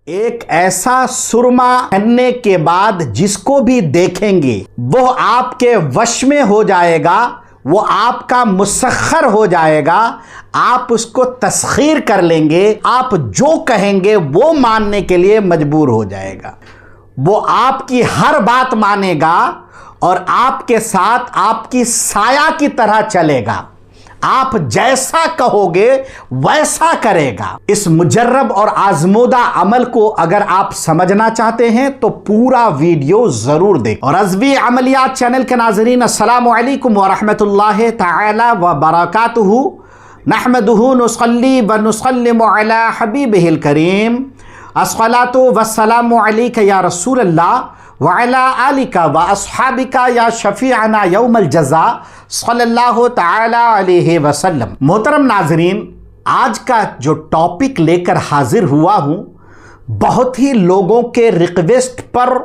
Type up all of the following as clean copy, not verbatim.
एक ऐसा सुरमा पहनने के बाद जिसको भी देखेंगे वो आपके वश में हो जाएगा, वो आपका मुसख्खर हो जाएगा, आप उसको तस्खीर कर लेंगे, आप जो कहेंगे वो मानने के लिए मजबूर हो जाएगा। वो आपकी हर बात मानेगा और आपके साथ आपकी साया की तरह चलेगा। आप जैसा कहोगे वैसा करेगा। इस मुजर्रब और आजमूदा अमल को अगर आप समझना चाहते हैं तो पूरा वीडियो जरूर देखें। और अज़वी अमलियात चैनल के नाज़रीन, अस्सलामु अलैकुम व रहमतुल्लाहि तआला व बरकातुहू। नहमदुहू नुसल्ली व नुसल्लिमु अला हबीबिहिल करीम। अस्सलातु वस्सलामु अलैका या रसूल अल्लाह व अला आलिका व अस्हाबिका या शफीअना यौमल जज़ा सल्लल्लाहु तआला अलैहि वसल्लम। मोहतरम नाजरीन, आज का जो टॉपिक लेकर हाजिर हुआ हूँ, बहुत ही लोगों के रिक्वेस्ट पर,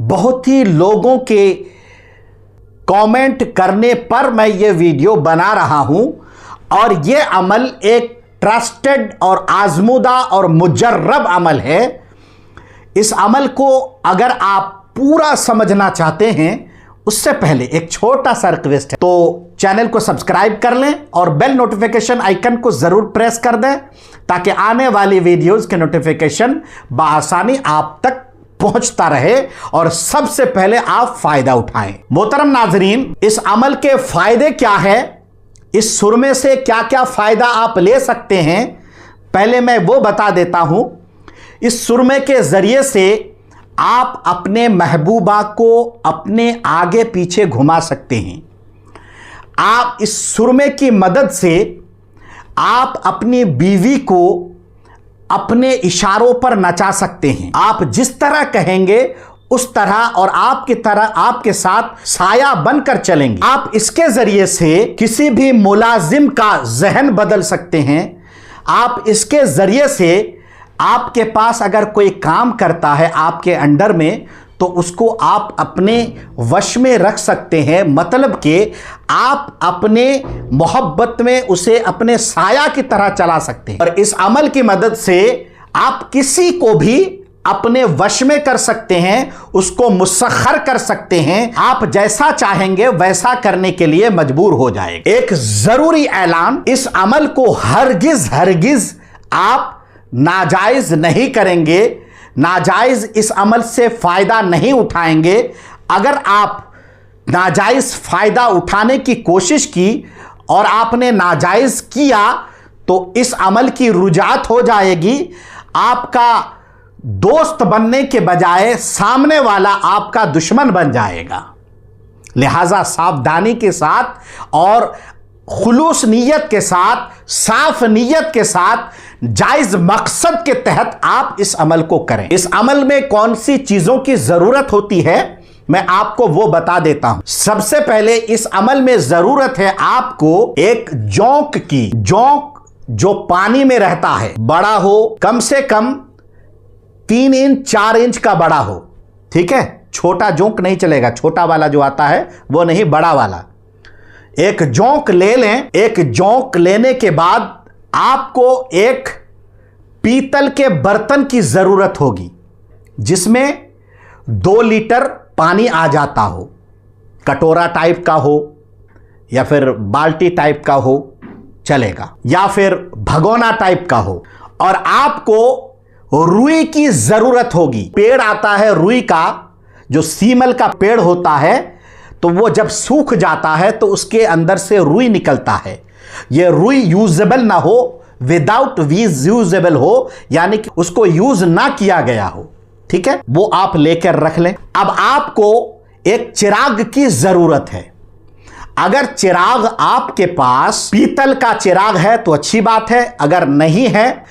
बहुत ही लोगों के कमेंट करने पर मैं ये वीडियो बना रहा हूँ। और ये अमल एक ट्रस्टेड और आजमूदा और मुजर्रब अमल है। इस अमल को अगर आप पूरा समझना चाहते हैं, उससे पहले एक छोटा सा रिक्वेस्ट है, तो चैनल को सब्सक्राइब कर लें और बेल नोटिफिकेशन आइकन को जरूर प्रेस कर दें ताकि आने वाली वीडियोस के नोटिफिकेशन बआसानी आप तक पहुंचता रहे और सबसे पहले आप फायदा उठाएं। मोहतरम नाजरीन, इस अमल के फायदे क्या है, इस सुरमे से क्या क्या फायदा आप ले सकते हैं, पहले मैं वो बता देता हूं। इस सुरमे के जरिए से आप अपने महबूबा को अपने आगे पीछे घुमा सकते हैं। आप इस सुरमे की मदद से आप अपनी बीवी को अपने इशारों पर नचा सकते हैं। आप जिस तरह कहेंगे उस तरह और आपकी तरह आपके साथ साया बनकर चलेंगे। आप इसके जरिए से किसी भी मुलाजिम का जहन बदल सकते हैं। आप इसके जरिए से आपके पास अगर कोई काम करता है आपके अंडर में, तो उसको आप अपने वश में रख सकते हैं। मतलब कि आप अपने मोहब्बत में उसे अपने साया की तरह चला सकते हैं। और इस अमल की मदद से आप किसी को भी अपने वश में कर सकते हैं, उसको मुसख्खर कर सकते हैं। आप जैसा चाहेंगे वैसा करने के लिए मजबूर हो जाएगा। एक जरूरी ऐलान, इस अमल को हरगिज आप नाजायज नहीं करेंगे, नाजायज इस अमल से फायदा नहीं उठाएंगे। अगर आप नाजायज फायदा उठाने की कोशिश की और आपने नाजायज किया तो इस अमल की रुजात हो जाएगी। आपका दोस्त बनने के बजाय सामने वाला आपका दुश्मन बन जाएगा। लिहाजा सावधानी के साथ और खुलूस नीयत के साथ, साफ नीयत के साथ, जायज मकसद के तहत आप इस अमल को करें। इस अमल में कौन सी चीजों की जरूरत होती है मैं आपको वो बता देता हूं। सबसे पहले इस अमल में जरूरत है आपको एक जोंक की। जोंक जो पानी में रहता है, बड़ा हो, कम से कम 3 इंच 4 इंच का बड़ा हो, ठीक है। छोटा जोंक नहीं चलेगा, छोटा वाला जो आता है वो नहीं, बड़ा वाला। एक जोंक ले लें। एक जोंक लेने के बाद आपको एक पीतल के बर्तन की जरूरत होगी जिसमें 2 लीटर पानी आ जाता हो। कटोरा टाइप का हो या फिर बाल्टी टाइप का हो चलेगा, या फिर भगोना टाइप का हो। और आपको रुई की जरूरत होगी। पेड़ आता है रुई का, जो सीमल का पेड़ होता है, तो वो जब सूख जाता है तो उसके अंदर से रुई निकलता है। ये रुई यूजेबल ना हो, विदाउट यूजेबल हो, यानी कि उसको यूज ना किया गया हो, ठीक है, वो आप लेकर रख लें। अब आपको एक चिराग की जरूरत है। अगर चिराग आपके पास पीतल का चिराग है तो अच्छी बात है, अगर नहीं है,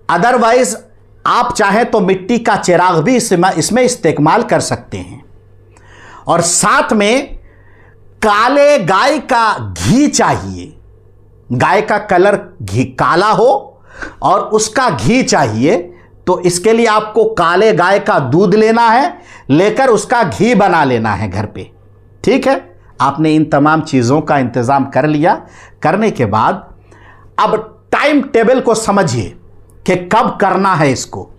अदरवाइज आप चाहें तो मिट्टी का चिराग भी इसमें इस्तेमाल कर सकते हैं। और साथ में काले गाय का घी चाहिए। गाय का कलर घी काला हो और उसका घी चाहिए, तो इसके लिए आपको काले गाय का दूध लेना है, लेकर उसका घी बना लेना है घर पे, ठीक है। आपने इन तमाम चीज़ों का इंतज़ाम कर लिया। करने के बाद अब टाइम टेबल को समझिए कि कब करना है इसको।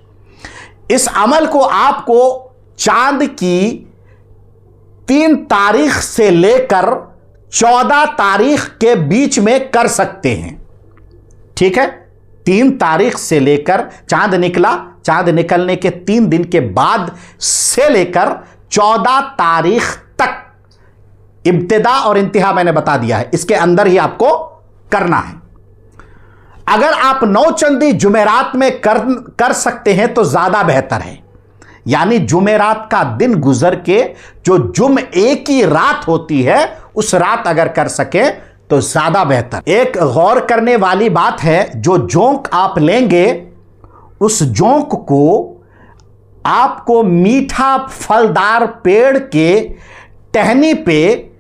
इस अमल को आपको चांद की 3 तारीख से लेकर 14 तारीख के बीच में कर सकते हैं। ठीक है, 3 तारीख से लेकर चांद निकला, चांद निकलने के 3 दिन के बाद से लेकर 14 तारीख तक इब्तिदा और इंतहा मैंने बता दिया है, इसके अंदर ही आपको करना है। अगर आप नौचंदी जुमेरात में कर सकते हैं तो ज्यादा बेहतर है, यानी जुमेरात का दिन गुजर के जो जुमे की रात होती है उस रात अगर कर सके तो ज्यादा बेहतर। एक गौर करने वाली बात है, जो जोंक आप लेंगे उस जोंक को आपको मीठा फलदार पेड़ के टहनी पे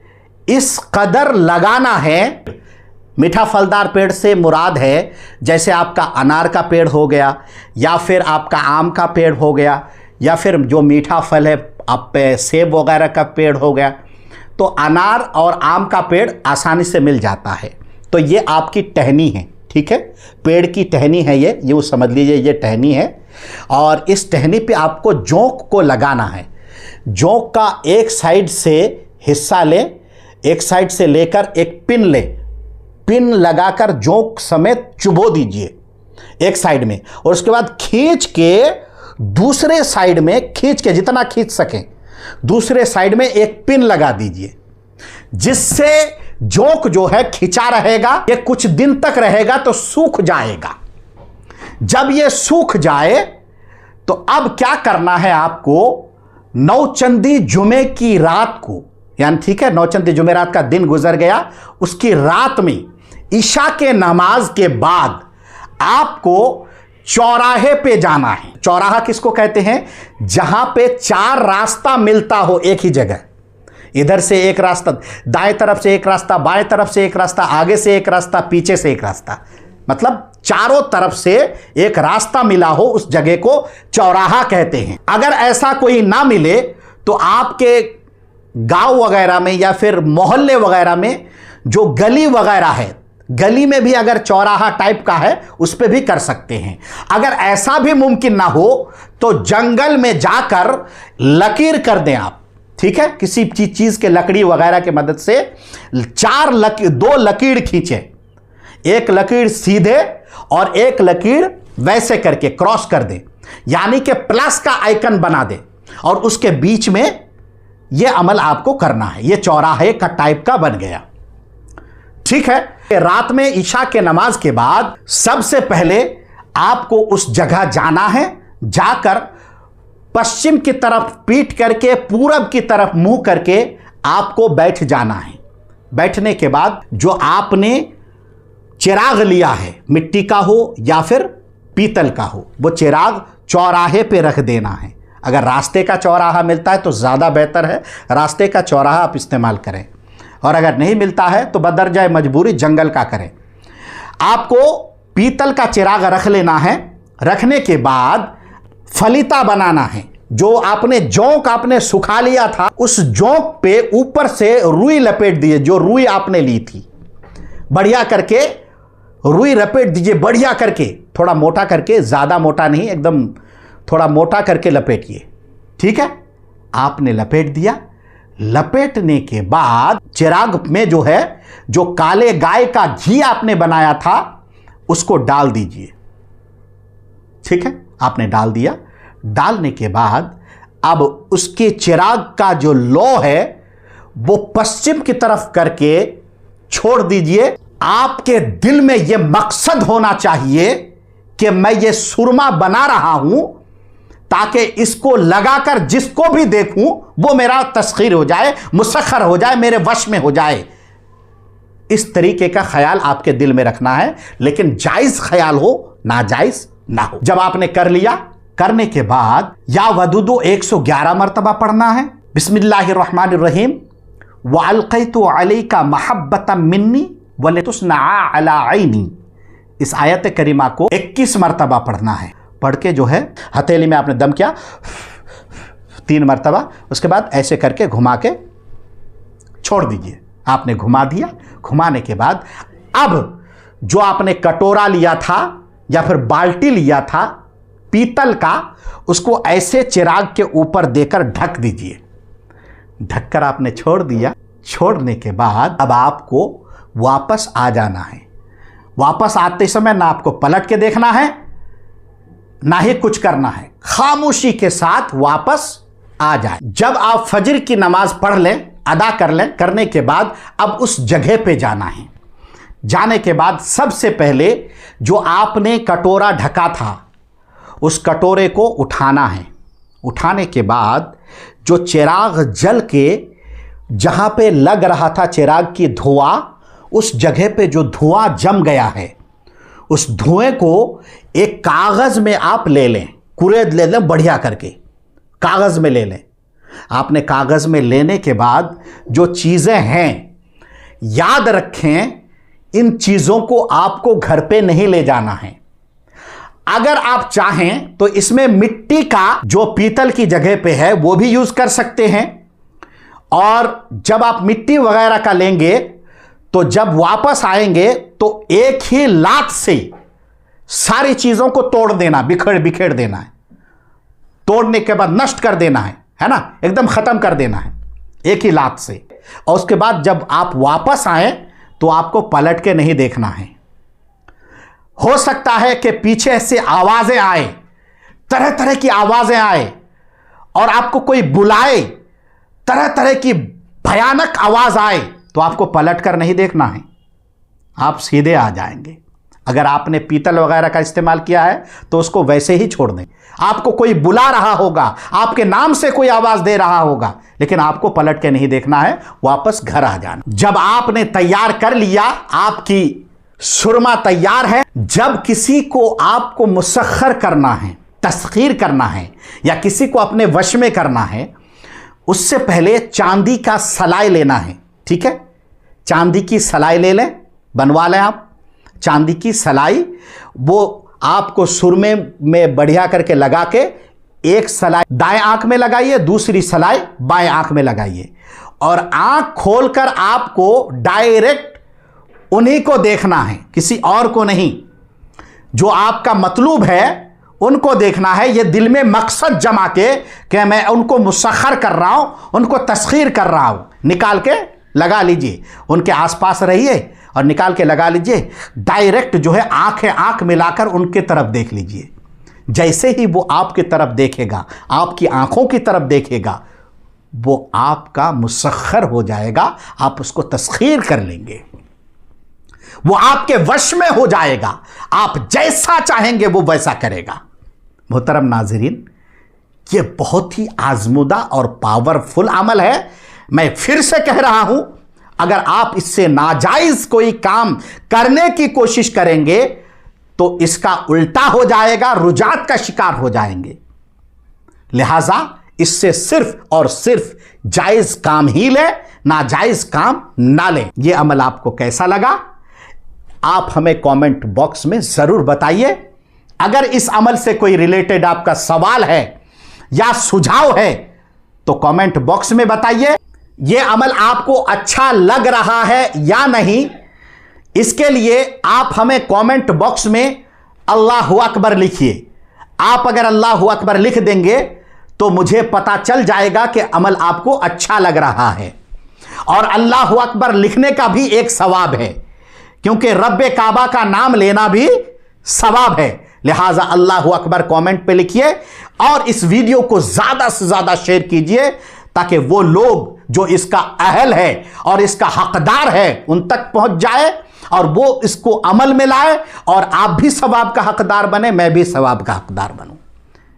इस कदर लगाना है। मीठा फलदार पेड़ से मुराद है जैसे आपका अनार का पेड़ हो गया, या फिर आपका आम का पेड़ हो गया, या फिर जो मीठा फल है आप सेब वगैरह का पेड़ हो गया। तो अनार और आम का पेड़ आसानी से मिल जाता है। तो ये आपकी टहनी है, ठीक है, पेड़ की टहनी है ये वो समझ लीजिए, ये टहनी है। और इस टहनी पे आपको जोंक को लगाना है। जोंक का एक साइड से हिस्सा ले, एक साइड से लेकर एक पिन ले, पिन लगाकर जोंक समेत चुबो दीजिए एक साइड में, और उसके बाद खींच के दूसरे साइड में, खींच के जितना खींच सकें दूसरे साइड में एक पिन लगा दीजिए, जिससे जोंक जो है खिंचा रहेगा। ये कुछ दिन तक रहेगा तो सूख जाएगा। जब ये सूख जाए तो अब क्या करना है आपको, नौचंदी जुमे की रात को, यानी ठीक है, नौचंदी जुमेरात का दिन गुजर गया, उसकी रात में ईशा के नमाज के बाद आपको चौराहे पे जाना है। चौराहा किसको कहते हैं, जहां पे 4 रास्ता मिलता हो एक ही जगह। इधर से एक रास्ता, दाएं तरफ से एक रास्ता, बाएं तरफ से एक रास्ता, आगे से एक रास्ता, पीछे से एक रास्ता, मतलब चारों तरफ से एक रास्ता मिला हो, उस जगह को चौराहा कहते हैं। अगर ऐसा कोई ना मिले तो आपके गांव वगैरह में या फिर मोहल्ले वगैरह में जो गली वगैरह है, गली में भी अगर चौराहा टाइप का है उस पे भी कर सकते हैं। अगर ऐसा भी मुमकिन ना हो तो जंगल में जाकर लकीर कर दें आप, ठीक है, किसी चीज के लकड़ी वगैरह की मदद से 2 लकीर खींचे, एक लकीर सीधे और एक लकीर वैसे करके क्रॉस कर दें, यानी कि प्लस का आइकन बना दें, और उसके बीच में यह अमल आपको करना है। यह चौराहे का टाइप का बन गया, ठीक है। रात में ईशा के नमाज के बाद सबसे पहले आपको उस जगह जाना है, जाकर पश्चिम की तरफ पीठ करके पूरब की तरफ मुंह करके आपको बैठ जाना है। बैठने के बाद जो आपने चिराग लिया है, मिट्टी का हो या फिर पीतल का हो, वो चिराग चौराहे पे रख देना है। अगर रास्ते का चौराहा मिलता है तो ज़्यादा बेहतर है, रास्ते का चौराहा आप इस्तेमाल करें, और अगर नहीं मिलता है तो बदरजाए मजबूरी जंगल का करें। आपको पीतल का चिराग रख लेना है। रखने के बाद फलीता बनाना है। जो आपने जोंक आपने सुखा लिया था, उस जोंक पे ऊपर से रुई लपेट दीजिए, जो रुई आपने ली थी, बढ़िया करके रुई लपेट दीजिए, बढ़िया करके, थोड़ा मोटा करके, ज़्यादा मोटा नहीं, एकदम थोड़ा मोटा करके लपेटिए, ठीक है। आपने लपेट दिया। लपेटने के बाद चिराग में जो है, जो काले गाय का घी आपने बनाया था उसको डाल दीजिए, ठीक है। आपने डाल दिया। डालने के बाद अब उसके चिराग का जो लो है वो पश्चिम की तरफ करके छोड़ दीजिए। आपके दिल में यह मकसद होना चाहिए कि मैं ये सुरमा बना रहा हूं ताकि इसको लगाकर जिसको भी देखूं वो मेरा तस्खीर हो जाए, मुसख्खर हो जाए, मेरे वश में हो जाए। इस तरीके का ख्याल आपके दिल में रखना है, लेकिन जायज ख्याल हो, नाजायज ना हो। जब आपने कर लिया, करने के बाद या वदूदो 111 मरतबा पढ़ना है। बिस्मिल्लाहिर्रहमानिर्रहीम। वअल्क़ैतु अलैका महब्बतम मिन्नी वलितुस्ना अला ऐनी। इस आयत करीमा को 21 मरतबा पढ़ना है। पढ़ के जो है हथेली में आपने दम किया 3 मरतबा, उसके बाद ऐसे करके घुमा के छोड़ दीजिए। आपने घुमा दिया। घुमाने के बाद अब जो आपने कटोरा लिया था या फिर बाल्टी लिया था पीतल का, उसको ऐसे चिराग के ऊपर देकर ढक दीजिए। ढककर आपने छोड़ दिया। छोड़ने के बाद अब आपको वापस आ जाना है। वापस आते समय ना आपको पलट के देखना है, ना ही कुछ करना है, खामोशी के साथ वापस आ जाए। जब आप फजर की नमाज पढ़ लें, अदा कर लें, करने के बाद अब उस जगह पे जाना है। जाने के बाद सबसे पहले जो आपने कटोरा ढका था उस कटोरे को उठाना है। उठाने के बाद जो चिराग जल के जहाँ पे लग रहा था चिराग की धुआं, उस जगह पे जो धुआं जम गया है, उस धुएं को एक कागज़ में आप ले लें, कुरेद ले लें बढ़िया करके, कागज़ में ले लें। आपने कागज़ में लेने के बाद जो चीज़ें हैं, याद रखें इन चीज़ों को आपको घर पे नहीं ले जाना है। अगर आप चाहें तो इसमें मिट्टी का जो पीतल की जगह पे है वो भी यूज़ कर सकते हैं। और जब आप मिट्टी वगैरह का लेंगे तो जब वापस आएंगे तो एक ही लात से सारी चीज़ों को तोड़ देना, बिखेर देना है। तोड़ने के बाद नष्ट कर देना है ना, एकदम ख़त्म कर देना है एक ही लात से। और उसके बाद जब आप वापस आए तो आपको पलट के नहीं देखना है। हो सकता है कि पीछे से आवाज़ें आए, तरह तरह की आवाज़ें आए और आपको कोई बुलाए, तरह तरह की भयानक आवाज़ आए, तो आपको पलट कर नहीं देखना है, आप सीधे आ जाएंगे। अगर आपने पीतल वगैरह का इस्तेमाल किया है तो उसको वैसे ही छोड़ दें। आपको कोई बुला रहा होगा, आपके नाम से कोई आवाज़ दे रहा होगा, लेकिन आपको पलट के नहीं देखना है, वापस घर आ जाना। जब आपने तैयार कर लिया, आपकी सुरमा तैयार है, जब किसी को आपको मुसख्खर करना है, तस्खीर करना है या किसी को अपने वश में करना है, उससे पहले चांदी का सलाई लेना है। ठीक है, चांदी की सलाई ले लें, बनवा लें आप चांदी की सलाई। वो आपको सुरमे में बढ़िया करके लगा के एक सलाई दाएं आंख में लगाइए, दूसरी सलाई बाएं आंख में लगाइए और आंख खोलकर आपको डायरेक्ट उन्हीं को देखना है, किसी और को नहीं। जो आपका मतलूब है उनको देखना है। ये दिल में मकसद जमा के कि मैं उनको मुसख्खर कर रहा हूं, उनको तस्खीर कर रहा हूं। निकाल के लगा लीजिए, उनके आसपास रहिए और निकाल के लगा लीजिए। डायरेक्ट जो है आंख मिलाकर उनके तरफ देख लीजिए। जैसे ही वो आपकी तरफ देखेगा, आपकी आंखों की तरफ देखेगा, वो आपका मुसख्खर हो जाएगा, आप उसको तस्खीर कर लेंगे, वो आपके वश में हो जाएगा। आप जैसा चाहेंगे वो वैसा करेगा। मोहतरम नाज़रीन, ये बहुत ही आजमुदा और पावरफुल अमल है। मैं फिर से कह रहा हूं, अगर आप इससे नाजायज कोई काम करने की कोशिश करेंगे तो इसका उल्टा हो जाएगा, रुजात का शिकार हो जाएंगे। लिहाजा इससे सिर्फ और सिर्फ जायज काम ही लें, नाजायज काम ना लें। यह अमल आपको कैसा लगा आप हमें कमेंट बॉक्स में जरूर बताइए। अगर इस अमल से कोई रिलेटेड आपका सवाल है या सुझाव है तो कमेंट बॉक्स में बताइए। यह अमल आपको अच्छा लग रहा है या नहीं, इसके लिए आप हमें कमेंट बॉक्स में अल्लाहु अकबर लिखिए। आप अगर अल्लाहु अकबर लिख देंगे तो मुझे पता चल जाएगा कि अमल आपको अच्छा लग रहा है। और अल्लाहु अकबर लिखने का भी एक सवाब है, क्योंकि रब्बे काबा का नाम लेना भी सवाब है। लिहाजा अल्लाहु अकबर कमेंट पे लिखिए और इस वीडियो को ज़्यादा से ज़्यादा शेयर कीजिए, ताकि वो लोग जो इसका अहल है और इसका हकदार है उन तक पहुंच जाए और वो इसको अमल में लाए और आप भी सवाब का हकदार बने, मैं भी सवाब का हकदार बनूं।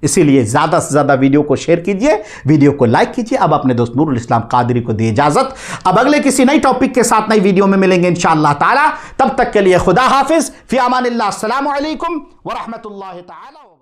इसीलिए ज़्यादा से ज़्यादा वीडियो को शेयर कीजिए, वीडियो को लाइक कीजिए। अब अपने दोस्त नूरुल इस्लाम कादरी को दी इजाज़त। अब अगले किसी नई टॉपिक के साथ नई वीडियो में मिलेंगे इंशाअल्लाह ताला। तब तक के लिए खुदा हाफिज़, फ़ी अमानिल्लाह, अस्सलामु अलैकुम व रहमतुल्लाहि ताला।